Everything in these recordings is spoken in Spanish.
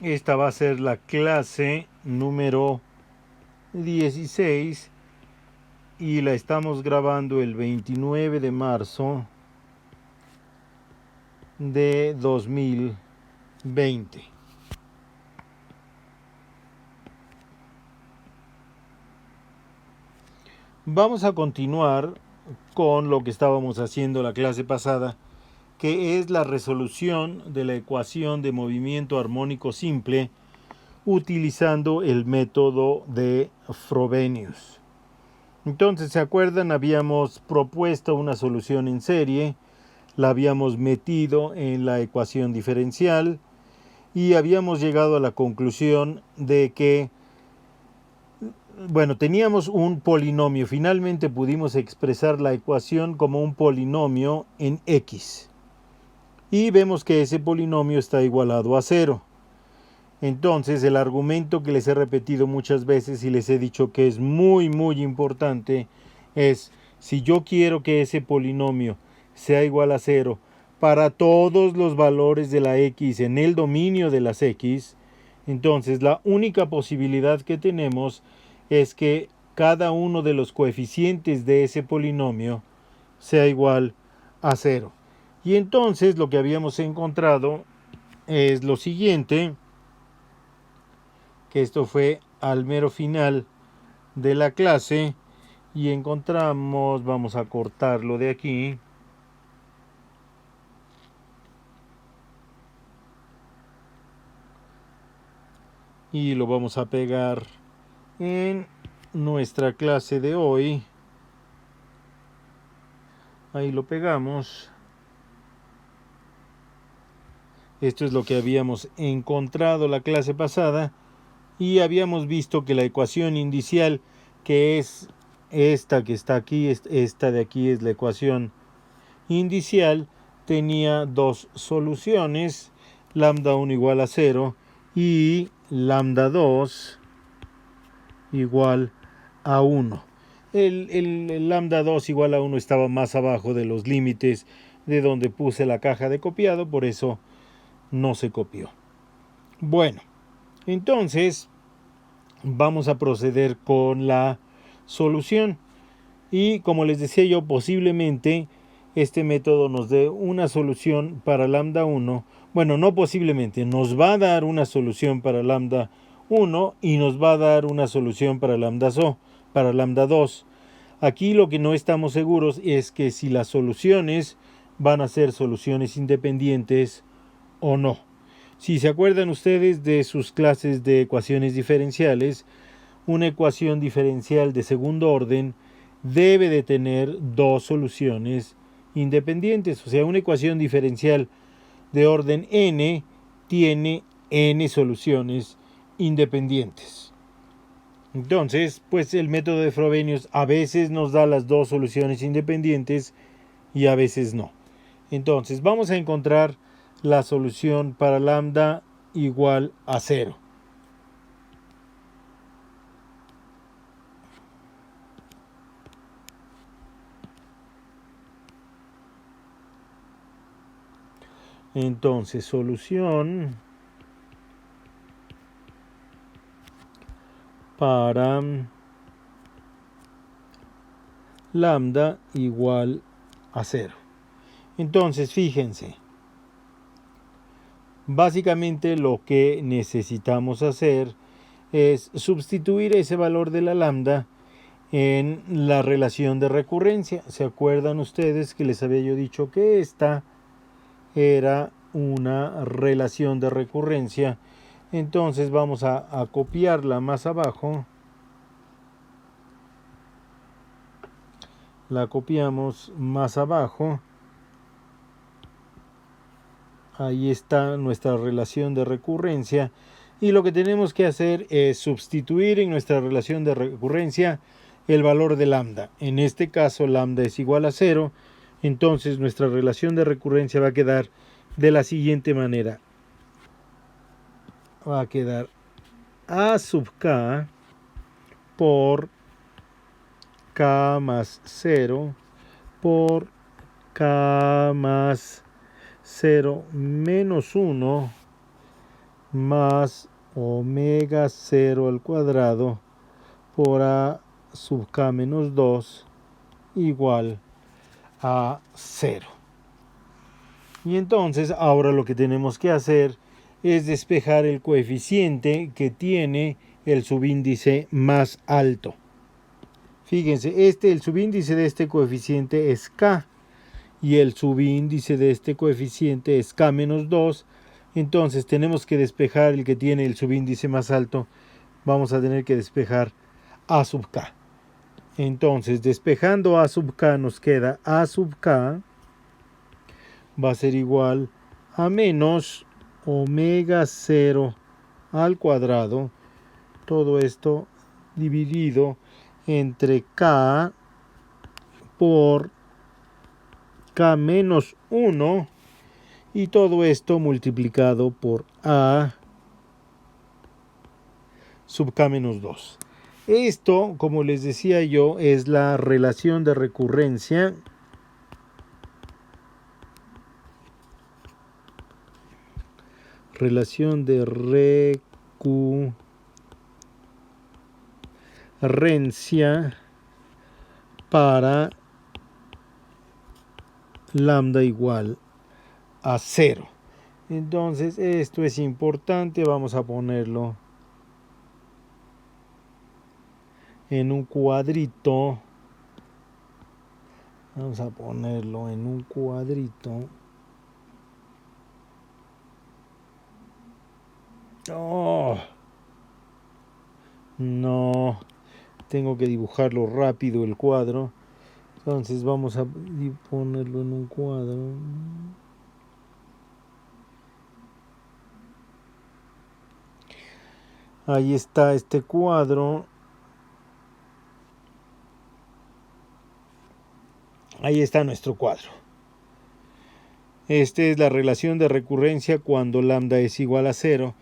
Esta va a ser la clase número 16 y la estamos grabando el 29 de marzo de 2020. Vamos a continuar con lo que estábamos haciendo la clase pasada, que es la resolución de la ecuación de movimiento armónico simple utilizando el método de Frobenius. Entonces, ¿se acuerdan? Habíamos propuesto una solución en serie, la habíamos metido en la ecuación diferencial y habíamos llegado a la conclusión de que, bueno, teníamos un polinomio. Finalmente pudimos expresar la ecuación como un polinomio en x. Y vemos que ese polinomio está igualado a 0. Entonces, el argumento que les he repetido muchas veces y les he dicho que es muy importante es: si yo quiero que ese polinomio sea igual a 0 para todos los valores de la x en el dominio de las x, entonces la única posibilidad que tenemos es que cada uno de los coeficientes de ese polinomio sea igual a 0. Y entonces lo que habíamos encontrado es lo siguiente, que esto fue al mero final de la clase, y encontramos, vamos a cortarlo de aquí, y lo vamos a pegar en nuestra clase de hoy. Ahí lo pegamos. Esto es lo que habíamos encontrado la clase pasada, y habíamos visto que la ecuación indicial, que es esta que está aquí, esta de aquí es la ecuación indicial, tenía dos soluciones: lambda 1 igual a 0 y lambda 2 igual a 1. El lambda 2 igual a 1 estaba más abajo de los límites de donde puse la caja de copiado, por eso no se copió. Bueno, entonces vamos a proceder con la solución. Y como les decía yo, posiblemente este método nos dé una solución para lambda 1. Bueno, no posiblemente, nos va a dar una solución para lambda 1 y nos va a dar una solución para lambda 2. Aquí lo que no estamos seguros es que si las soluciones van a ser soluciones independientes o no. Si se acuerdan ustedes de sus clases de ecuaciones diferenciales, una ecuación diferencial de segundo orden debe de tener dos soluciones independientes. O sea, una ecuación diferencial de orden n tiene n soluciones independientes. Entonces, pues el método de Frobenius a veces nos da las dos soluciones independientes y a veces no. Entonces, vamos a encontrar la solución para lambda igual a 0. Entonces, solución para lambda igual a 0. Entonces, fíjense, básicamente lo que necesitamos hacer es sustituir ese valor de la lambda en la relación de recurrencia. ¿Se acuerdan ustedes que les había yo dicho que esta era una relación de recurrencia? Entonces vamos a copiarla más abajo. La copiamos más abajo. Ahí está nuestra relación de recurrencia. Y lo que tenemos que hacer es sustituir en nuestra relación de recurrencia el valor de lambda. En este caso lambda es igual a 0. Entonces nuestra relación de recurrencia va a quedar de la siguiente manera. Va a quedar a sub k por k más 0 por k más 0 menos 1 más omega 0 al cuadrado por a sub k menos 2 igual a 0. Y entonces ahora lo que tenemos que hacer es despejar el coeficiente que tiene el subíndice más alto. Fíjense, el subíndice de este coeficiente es k y el subíndice de este coeficiente es k menos 2. Entonces tenemos que despejar el que tiene el subíndice más alto. Vamos a tener que despejar a sub k. Entonces, despejando a sub k nos queda a sub k va a ser igual a menos omega 0 al cuadrado. Todo esto dividido entre k por k menos 1 y todo esto multiplicado por a sub k menos 2. Esto, como les decía yo, es la relación de recurrencia para lambda igual a 0. Entonces esto es importante, vamos a ponerlo en un cuadrito. Vamos a ponerlo en un cuadrito. Oh, no, tengo que dibujarlo rápido el cuadro. Entonces vamos a ponerlo en un cuadro. Ahí está este cuadro. Ahí está nuestro cuadro. Esta es la relación de recurrencia cuando lambda es igual a 0.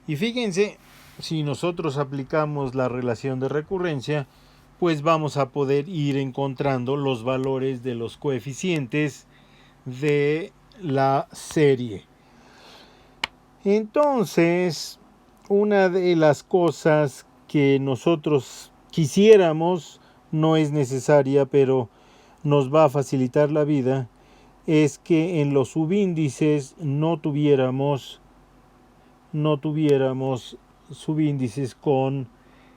Y fíjense, si nosotros aplicamos la relación de recurrencia, pues vamos a poder ir encontrando los valores de los coeficientes de la serie. Entonces, una de las cosas que nosotros quisiéramos, no es necesaria, pero nos va a facilitar la vida, es que en los subíndices no tuviéramos subíndices con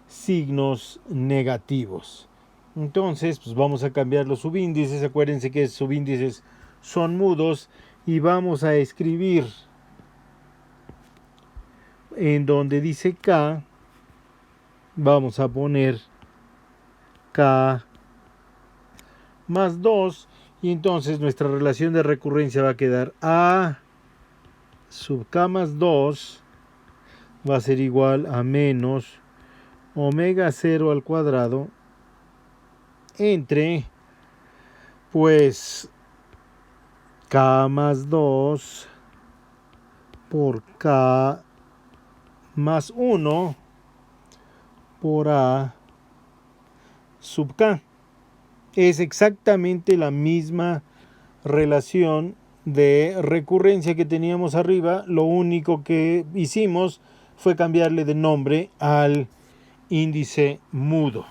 signos negativos. Entonces, pues vamos a cambiar los subíndices. Acuérdense que subíndices son mudos y vamos a escribir en donde dice k, vamos a poner k más 2 y entonces nuestra relación de recurrencia va a quedar a sub k más 2 va a ser igual a menos omega 0 al cuadrado entre pues k más 2 por k más 1 por a sub k. Es exactamente la misma relación de recurrencia que teníamos arriba. Lo único que hicimos fue cambiarle de nombre al índice mudo.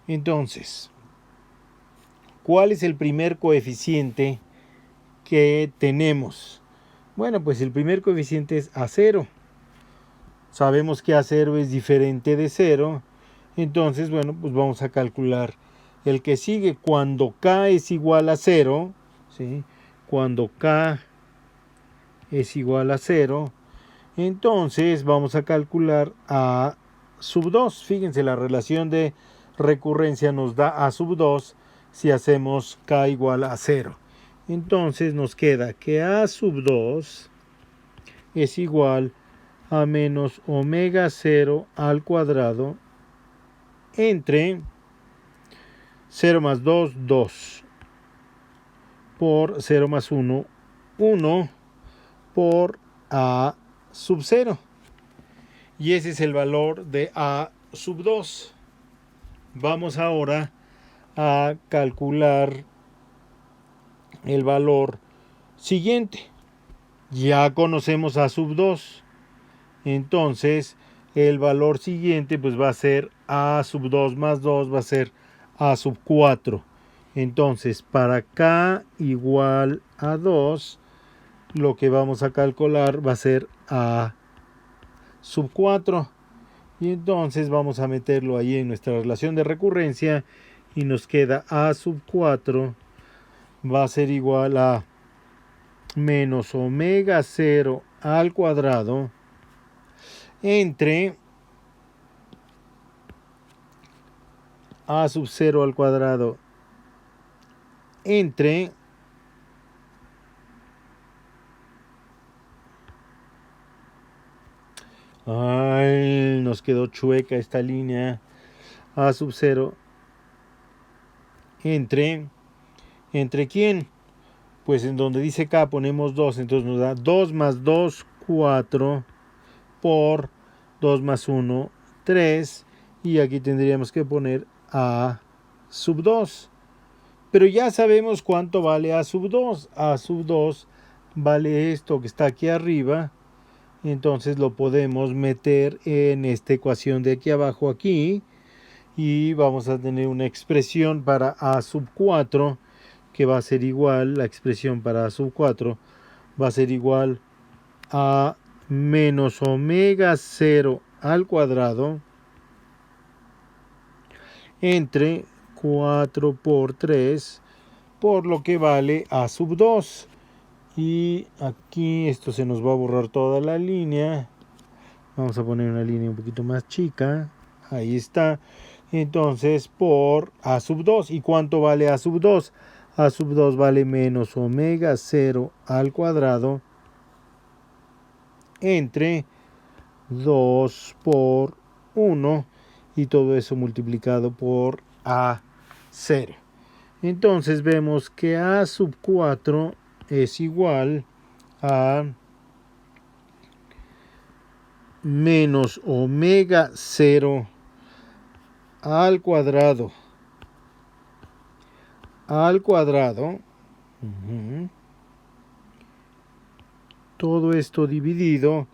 Entonces, ¿cuál es el primer coeficiente que tenemos? Bueno, pues el primer coeficiente es A0. Sabemos que A0 es diferente de 0. Entonces, bueno, pues vamos a calcular el que sigue cuando K es igual a 0. ¿Sí? Cuando K es igual a 0, entonces vamos a calcular A sub 2. Fíjense, la relación de recurrencia nos da A sub 2 si hacemos K igual a 0. Entonces nos queda que A sub 2 es igual a menos omega 0 al cuadrado entre 0 más 2, 2, por 0 más 1, 1, por A sub 0. Y ese es el valor de A sub 2. Vamos ahora a calcular el valor siguiente. Ya conocemos A sub 2. Entonces el valor siguiente pues va a ser a sub 2 más 2 va a ser a sub 4. Entonces para k igual a 2, lo que vamos a calcular va a ser a sub 4. Y entonces vamos a meterlo ahí en nuestra relación de recurrencia y nos queda a sub 4 va a ser igual a menos omega 0 al cuadrado entre a sub 0 al cuadrado entre nos quedó chueca esta línea. A sub 0 entre ¿quién? Pues en donde dice k ponemos 2, entonces nos da 2 más 2, 4 por 2 más 1, 3, y aquí tendríamos que poner a sub 2. Pero ya sabemos cuánto vale a sub 2. A sub 2 vale esto que está aquí arriba. Entonces lo podemos meter en esta ecuación de aquí abajo aquí. Y vamos a tener una expresión para a sub 4 que va a ser igual, la expresión para a sub 4 va a ser igual a menos omega 0 al cuadrado entre 4 por 3 por lo que vale a sub 2. Y aquí esto se nos va a borrar toda la línea. Vamos a poner una línea un poquito más chica. Ahí está. Entonces por a sub 2. ¿Y cuánto vale a sub 2? A sub 2 vale menos omega 0 al cuadrado entre 2 por 1 y todo eso multiplicado por a 0. Entonces vemos que a sub 4 es igual a menos omega 0 al cuadrado todo esto dividido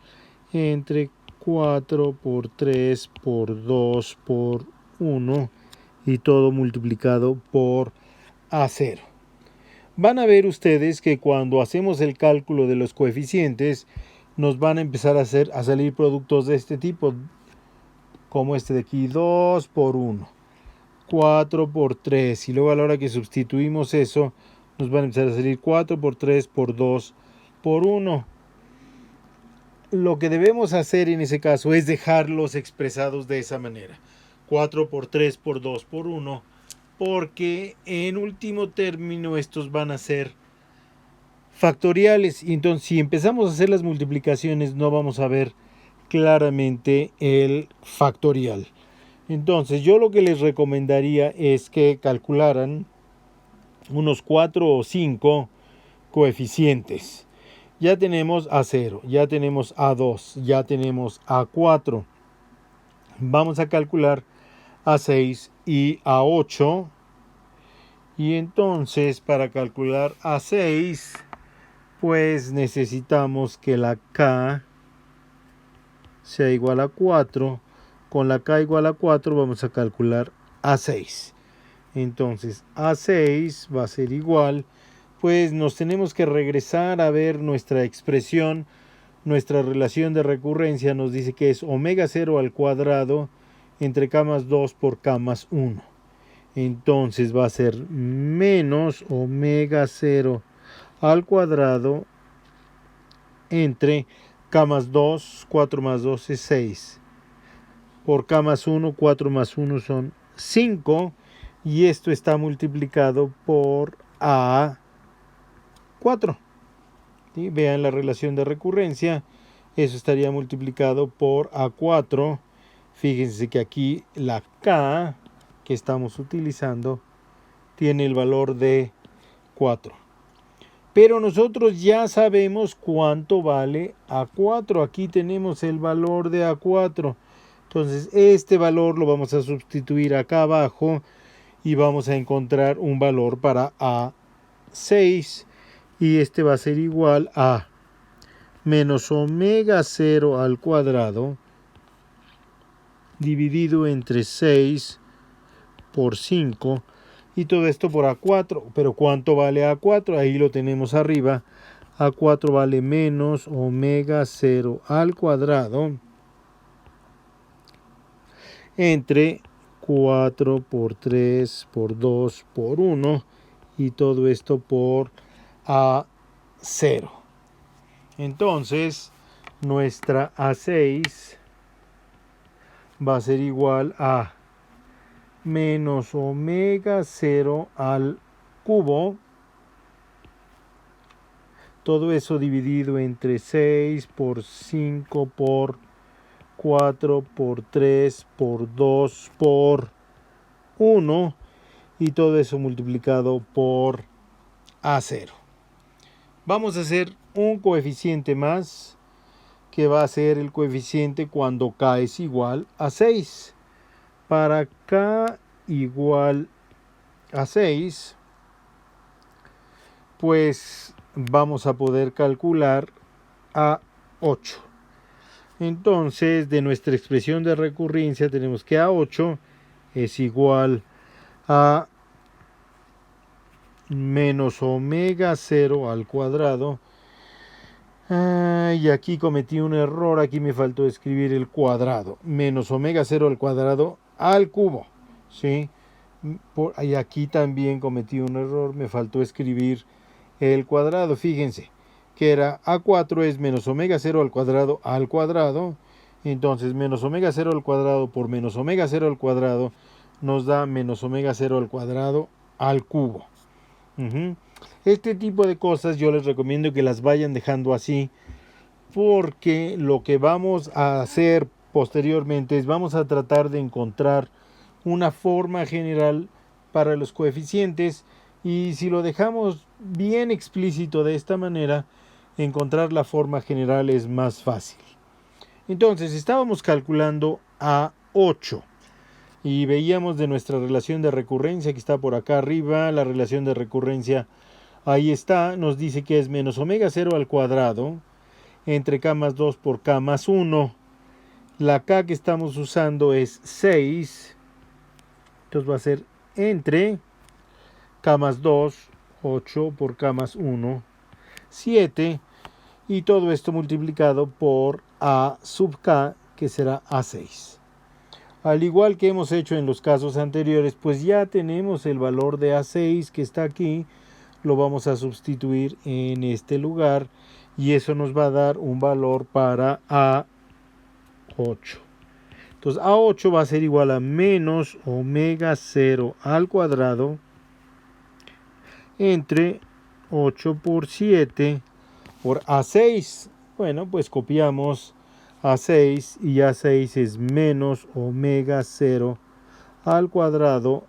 entre 4 por 3 por 2 por 1 y todo multiplicado por a0. Van a ver ustedes que cuando hacemos el cálculo de los coeficientes nos van a empezar a salir productos de este tipo, como este de aquí, 2 por 1, 4 por 3, y luego a la hora que sustituimos eso nos van a empezar a salir 4 por 3 por 2 por 1. Lo que debemos hacer en ese caso es dejarlos expresados de esa manera, 4 por 3 por 2 por 1, porque en último término estos van a ser factoriales, y entonces si empezamos a hacer las multiplicaciones no vamos a ver claramente el factorial. Entonces yo lo que les recomendaría es que calcularan unos 4 o 5 coeficientes. Ya tenemos A0, ya tenemos A2, ya tenemos A4. Vamos a calcular A6 y A8. Y entonces para calcular A6, pues necesitamos que la K sea igual a 4. Con la K igual a 4 vamos a calcular A6. Entonces A6 va a ser igual, pues nos tenemos que regresar a ver nuestra expresión. Nuestra relación de recurrencia nos dice que es omega 0 al cuadrado entre k más 2 por k más 1. Entonces va a ser menos omega 0 al cuadrado entre k más 2, 4 más 2 es 6, por k más 1, 4 más 1 son 5, y esto está multiplicado por A4. ¿Sí? Vean la relación de recurrencia, eso estaría multiplicado por A4. Fíjense que aquí la K que estamos utilizando tiene el valor de 4. Pero nosotros ya sabemos cuánto vale A4. Aquí tenemos el valor de A4. Entonces este valor lo vamos a sustituir acá abajo y vamos a encontrar un valor para A6. Y este va a ser igual a menos omega 0 al cuadrado dividido entre 6 por 5 y todo esto por A4. Pero ¿cuánto vale A4? Ahí lo tenemos arriba. A4 vale menos omega 0 al cuadrado entre 4 por 3 por 2 por 1 y todo esto por A0. Entonces, nuestra A6 va a ser igual a menos omega 0 al cubo. Todo eso dividido entre 6 por 5 por 4 por 3 por 2 por 1 y todo eso multiplicado por A0. Vamos a hacer un coeficiente más que va a ser el coeficiente cuando K es igual a 6. Para K igual a 6, pues vamos a poder calcular a 8. Entonces, de nuestra expresión de recurrencia tenemos que A8 es igual a menos omega 0 al cuadrado. Y aquí cometí un error, aquí me faltó escribir el cuadrado. Menos omega 0 al cuadrado al cubo. ¿Sí? Y aquí también cometí un error, me faltó escribir el cuadrado. Fíjense que era A4 es menos omega 0 al cuadrado. Entonces menos omega 0 al cuadrado por menos omega 0 al cuadrado nos da menos omega 0 al cuadrado al cubo. Este tipo de cosas yo les recomiendo que las vayan dejando así, porque lo que vamos a hacer posteriormente es vamos a tratar de encontrar una forma general para los coeficientes, y si lo dejamos bien explícito de esta manera, encontrar la forma general es más fácil. Entonces estábamos calculando a 8 y veíamos de nuestra relación de recurrencia que está por acá arriba. La relación de recurrencia ahí está, nos dice que es menos omega 0 al cuadrado entre K más 2 por K más 1. La K que estamos usando es 6. Entonces va a ser entre K más 2, 8 por K más 1, 7. Y todo esto multiplicado por A sub K, que será A6. Al igual que hemos hecho en los casos anteriores, pues ya tenemos el valor de A6 que está aquí. Lo vamos a sustituir en este lugar y eso nos va a dar un valor para A8. Entonces A8 va a ser igual a menos omega 0 al cuadrado entre 8 por 7 por A6. Bueno, pues copiamos A6 y A6 es menos omega 0 al cuadrado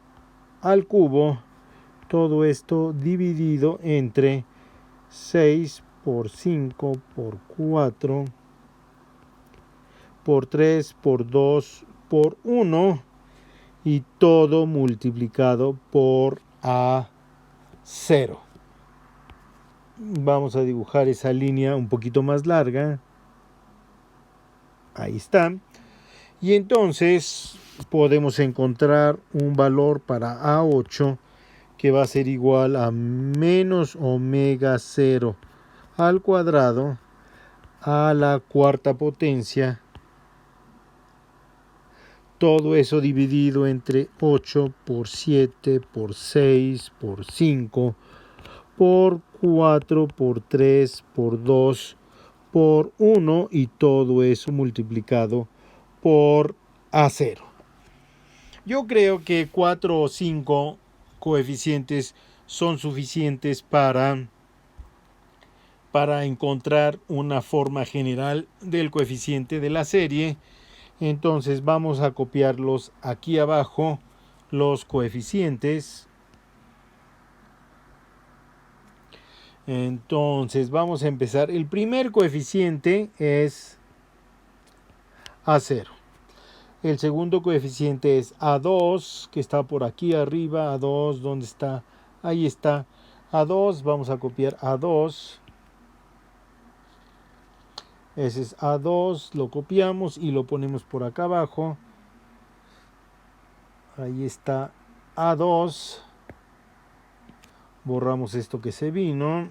al cubo. Todo esto dividido entre 6 por 5 por 4 por 3 por 2 por 1 y todo multiplicado por A0. Vamos a dibujar esa línea un poquito más larga. Ahí está. Y entonces podemos encontrar un valor para A8 que va a ser igual a menos omega 0 al cuadrado a la cuarta potencia. Todo eso dividido entre 8 por 7 por 6 por 5 por 4 por 3 por 2 por 1 y todo eso multiplicado por A0. Yo creo que 4 o 5 coeficientes son suficientes para encontrar una forma general del coeficiente de la serie. Entonces vamos a copiarlos aquí abajo, los coeficientes. Entonces vamos a empezar. El primer coeficiente es A0. El segundo coeficiente es A2, que está por aquí arriba. A2, ¿dónde está? Ahí está. A2, vamos a copiar A2. Ese es A2, lo copiamos y lo ponemos por acá abajo. Ahí está A2. Borramos esto que se vino.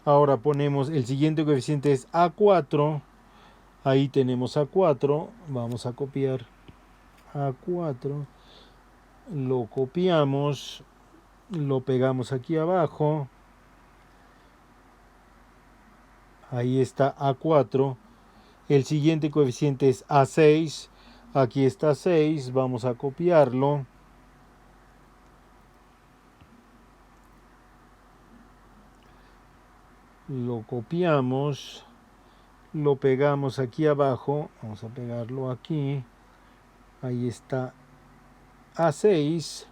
Ahora ponemos el siguiente coeficiente es A4. Ahí tenemos A4. Vamos a copiar A4. Lo copiamos. Lo pegamos aquí abajo. Ahí está A4. El siguiente coeficiente es A6. Aquí está 6. Vamos a copiarlo. Lo copiamos. Lo pegamos aquí abajo. Vamos a pegarlo aquí. Ahí está A6.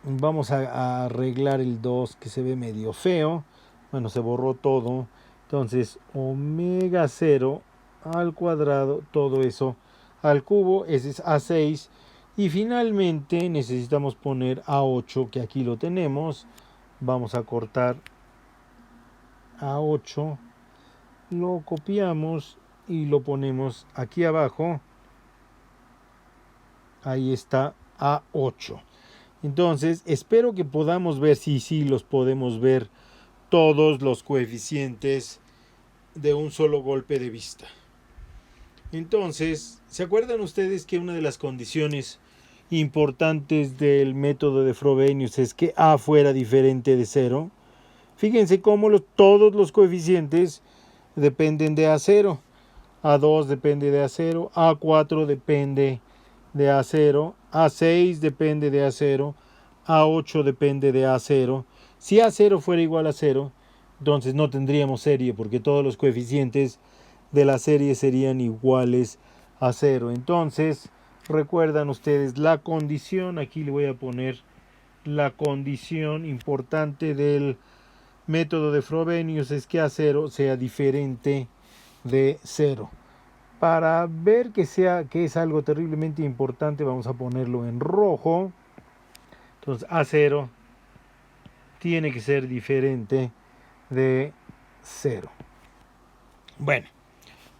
Vamos a arreglar el 2 que se ve medio feo. Bueno, se borró todo. Entonces, omega 0 al cuadrado, todo eso al cubo. Ese es A6. Y finalmente necesitamos poner A8, que aquí lo tenemos. Vamos a cortar A8. Lo copiamos y lo ponemos aquí abajo. Ahí está A8. Entonces, espero que podamos ver, sí, los podemos ver todos los coeficientes de un solo golpe de vista. Entonces, ¿se acuerdan ustedes que una de las condiciones importantes del método de Frobenius es que A fuera diferente de 0? Fíjense cómo todos los coeficientes dependen de A0. A2 depende de A0, A4 depende de A0, A6 depende de A0, A8 depende de A0. Si A0 fuera igual a 0, entonces no tendríamos serie, porque todos los coeficientes de la serie serían iguales a 0. Entonces, recuerdan ustedes la condición, aquí le voy a poner la condición importante del método de Frobenius es que A0 sea diferente de 0. Para ver que es algo terriblemente importante, vamos a ponerlo en rojo. Entonces A0 tiene que ser diferente de 0. Bueno,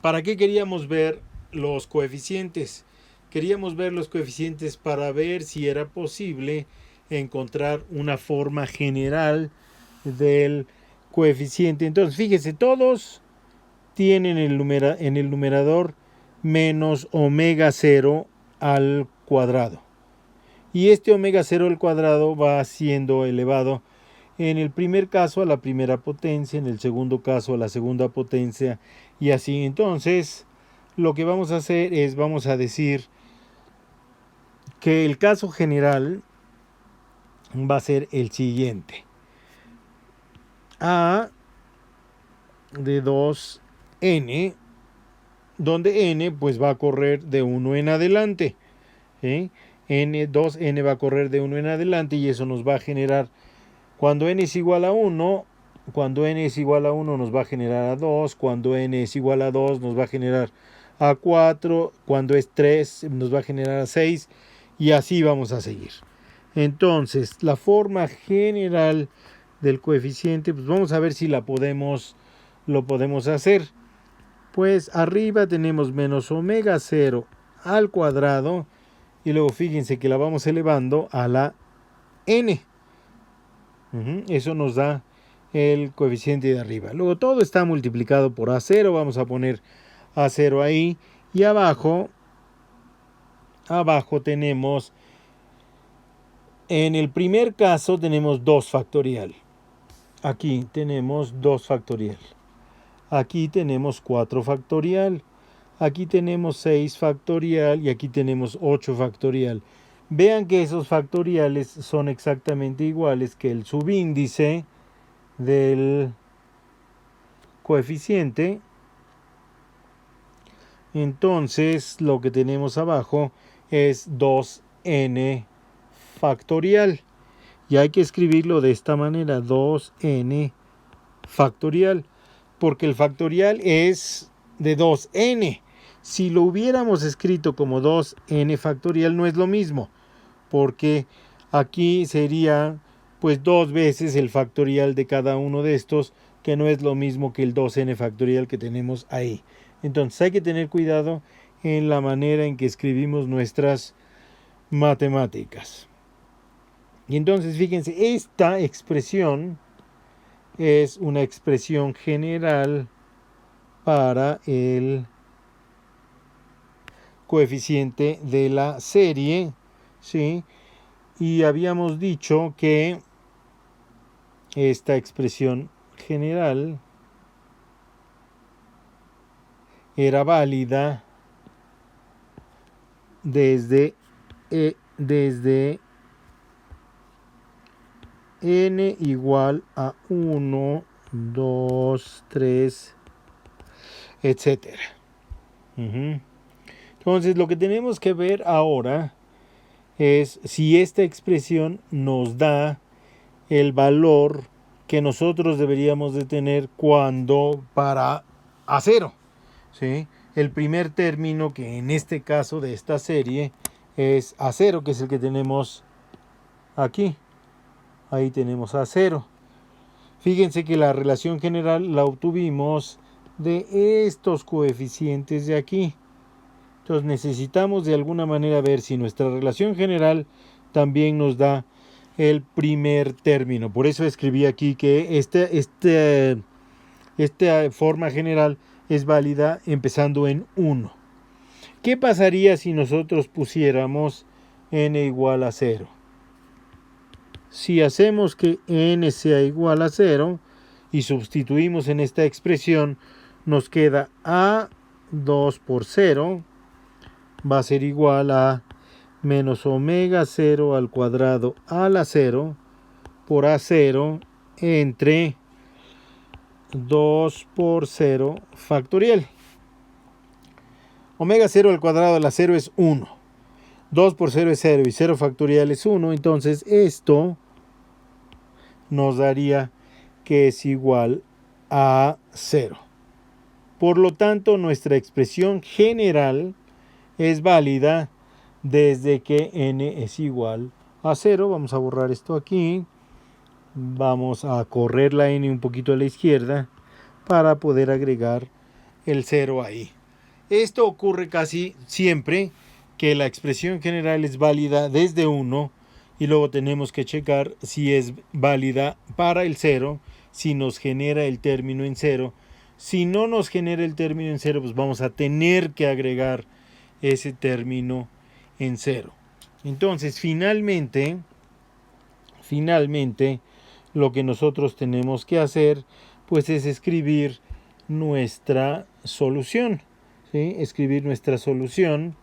¿para qué queríamos ver los coeficientes? Queríamos ver los coeficientes para ver si era posible encontrar una forma general del coeficiente. Entonces, fíjese, todos tienen en el numerador menos omega 0 al cuadrado. Y este omega 0 al cuadrado va siendo elevado en el primer caso a la primera potencia, en el segundo caso a la segunda potencia y así. Entonces, lo que vamos a hacer es, vamos a decir que el caso general va a ser el siguiente. A de 2n, donde n pues va a correr de 1 en adelante. N2n va a correr de 1 en adelante y eso nos va a generar, cuando n es igual a 1, cuando n es igual a 1 nos va a generar a 2, cuando n es igual a 2 nos va a generar a 4, cuando es 3 nos va a generar a 6 y así vamos a seguir. Entonces, la forma general del coeficiente, pues vamos a ver si lo podemos hacer. Pues arriba tenemos menos omega 0 al cuadrado y luego fíjense que la vamos elevando a la n. Eso nos da el coeficiente de arriba. Luego todo está multiplicado por A0. Vamos a poner A0 ahí. Y abajo tenemos, en el primer caso tenemos 2 factorial. Aquí tenemos 2 factorial. Aquí tenemos 4 factorial. Aquí tenemos 6 factorial y aquí tenemos 8 factorial. Vean que esos factoriales son exactamente iguales que el subíndice del coeficiente. Entonces lo que tenemos abajo es 2n factorial. Y hay que escribirlo de esta manera, 2n factorial. Porque el factorial es de 2n. Si lo hubiéramos escrito como 2n factorial no es lo mismo. Porque aquí sería pues 2 veces el factorial de cada uno de estos, que no es lo mismo que el 2n factorial que tenemos ahí. Entonces hay que tener cuidado en la manera en que escribimos nuestras matemáticas. Y entonces fíjense, esta expresión es una expresión general para el coeficiente de la serie, ¿sí? Y habíamos dicho que esta expresión general era válida desde n igual a 1, 2, 3, etcétera. Entonces lo que tenemos que ver ahora es si esta expresión nos da el valor que nosotros deberíamos de tener cuando para A0, ¿sí? El primer término, que en este caso de esta serie es A0, que es el que tenemos aquí. Ahí tenemos A0. Fíjense que la relación general la obtuvimos de estos coeficientes de aquí. Entonces necesitamos de alguna manera ver si nuestra relación general también nos da el primer término. Por eso escribí aquí que esta forma general es válida empezando en 1. ¿Qué pasaría si nosotros pusiéramos n igual a 0? Si hacemos que n sea igual a 0 y sustituimos en esta expresión, nos queda a2 por 0 va a ser igual a menos omega 0 al cuadrado a la 0 por a0 entre 2 por 0 factorial. Omega 0 al cuadrado a la 0 es 1. 2 por 0 es 0 y 0 factorial es 1. Entonces esto nos daría que es igual a 0. Por lo tanto, nuestra expresión general es válida desde que n es igual a 0. Vamos a borrar esto aquí. Vamos a correr la n un poquito a la izquierda para poder agregar el 0 ahí. Esto ocurre casi siempre que la expresión general es válida desde 1 y luego tenemos que checar si es válida para el 0, si nos genera el término en 0. Si no nos genera el término en 0, pues vamos a tener que agregar ese término en 0. Entonces, finalmente, lo que nosotros tenemos que hacer, pues es escribir nuestra solución, ¿sí? Escribir nuestra solución.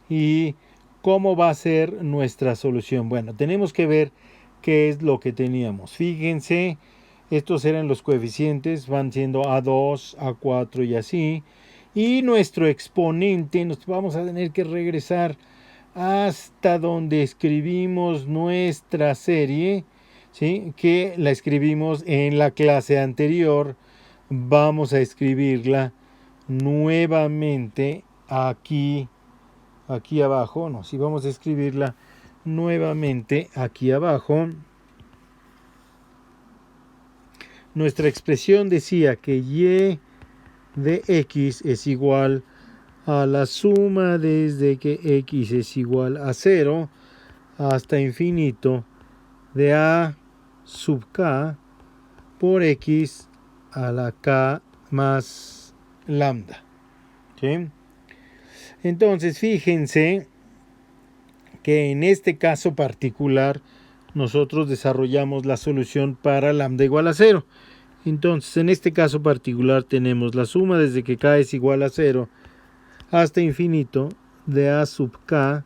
¿Y cómo va a ser nuestra solución? Bueno, tenemos que ver qué es lo que teníamos. Fíjense, estos eran los coeficientes, van siendo A2, A4 y así. Y nuestro exponente, nos vamos a tener que regresar hasta donde escribimos nuestra serie, ¿sí? Que la escribimos en la clase anterior. Vamos a escribirla nuevamente aquí abajo. No, si vamos a escribirla nuevamente aquí abajo. Nuestra expresión decía que y de x es igual a la suma desde que x es igual a 0 hasta infinito de a sub k por x a la k más lambda. ¿Sí? Entonces fíjense que en este caso particular nosotros desarrollamos la solución para lambda igual a 0. Entonces, en este caso particular tenemos la suma desde que k es igual a 0 hasta infinito de a sub k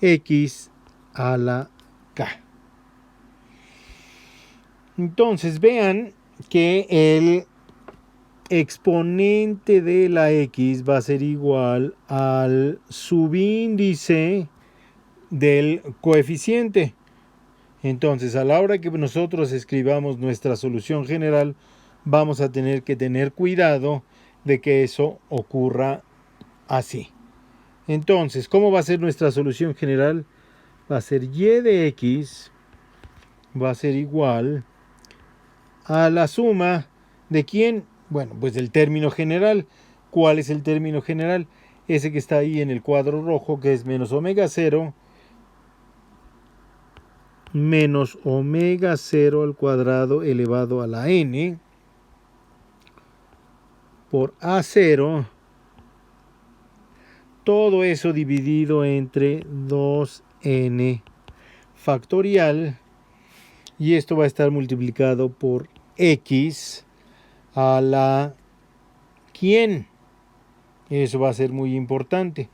x a la k. Entonces, vean que el exponente de la x va a ser igual al subíndice del coeficiente. Entonces, a la hora que nosotros escribamos nuestra solución general, vamos a tener que tener cuidado de que eso ocurra así. Entonces, ¿cómo va a ser nuestra solución general? Va a ser y de x va a ser igual a la suma de ¿quién? Bueno, pues del término general. ¿Cuál es el término general? Ese que está ahí en el cuadro rojo, que es menos omega 0 menos omega 0 al cuadrado elevado a la n por A0, todo eso dividido entre 2n factorial, y esto va a estar multiplicado por x a la ¿quién? Eso va a ser muy importante.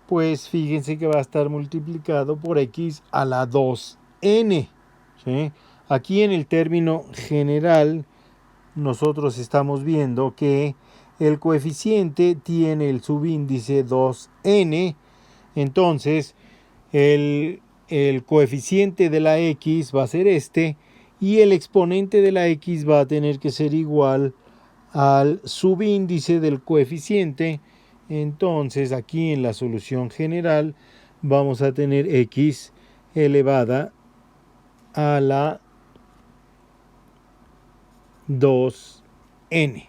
Pues fíjense que va a estar multiplicado por x a la 2n. ¿Sí? Aquí en el término general nosotros estamos viendo que el coeficiente tiene el subíndice 2n. Entonces el coeficiente de la x va a ser este y el exponente de la x va a tener que ser igual al subíndice del coeficiente. Entonces aquí en la solución general vamos a tener x elevada a la 2n.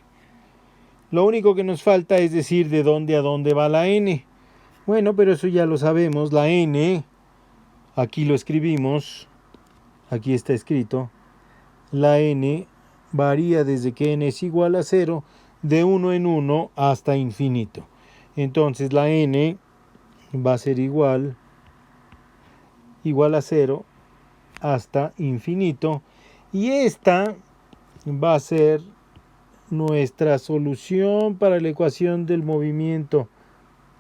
Lo único que nos falta es decir de dónde a dónde va la n. Bueno, pero eso ya lo sabemos. La n, aquí lo escribimos, aquí está escrito, la n varía desde que n es igual a 0, de 1 en 1 hasta infinito. Entonces la n va a ser igual a 0 hasta infinito. Y esta va a ser nuestra solución para la ecuación del movimiento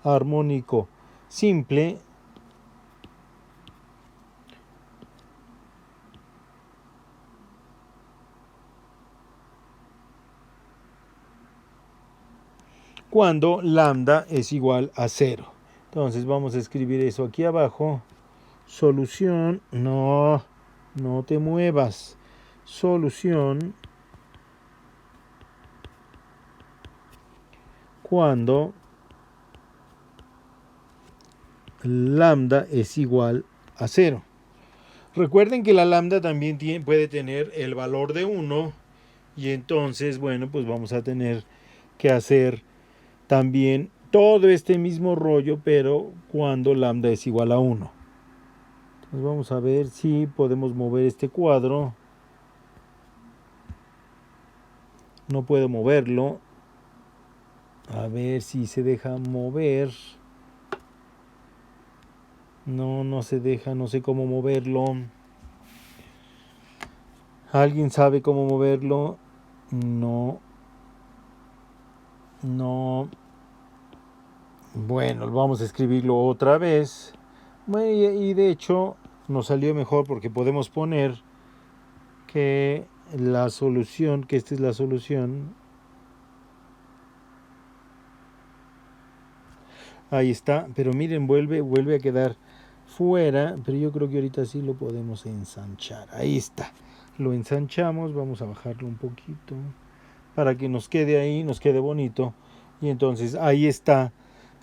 armónico simple. Cuando lambda es igual a 0. Entonces vamos a escribir eso aquí abajo. Solución, no te muevas. Solución cuando lambda es igual a 0. Recuerden que la lambda también puede tener el valor de 1 y entonces, bueno, pues vamos a tener que hacer también todo este mismo rollo, pero cuando lambda es igual a 1. Entonces vamos a ver si podemos mover este cuadro. No puedo moverlo. A ver si se deja mover. No se deja, no sé cómo moverlo. ¿Alguien sabe cómo moverlo? No. Bueno, vamos a escribirlo otra vez. Bueno, y de hecho nos salió mejor porque podemos poner que la solución, que esta es la solución. Ahí está, pero miren, vuelve a quedar fuera, pero yo creo que ahorita sí lo podemos ensanchar. Ahí está, lo ensanchamos, vamos a bajarlo un poquito para que nos quede ahí, nos quede bonito. Y entonces ahí está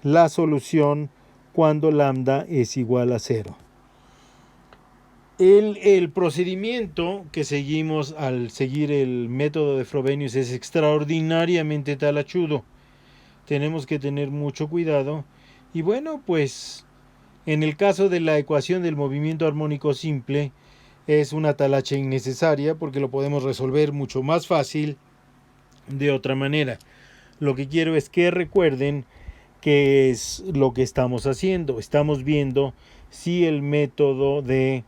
la solución cuando lambda es igual a 0. El procedimiento que seguimos al seguir el método de Frobenius es extraordinariamente talachudo. Tenemos que tener mucho cuidado. Y bueno, pues en el caso de la ecuación del movimiento armónico simple es una talacha innecesaria porque lo podemos resolver mucho más fácil de otra manera. Lo que quiero es que recuerden qué es lo que estamos haciendo. Estamos viendo si el método de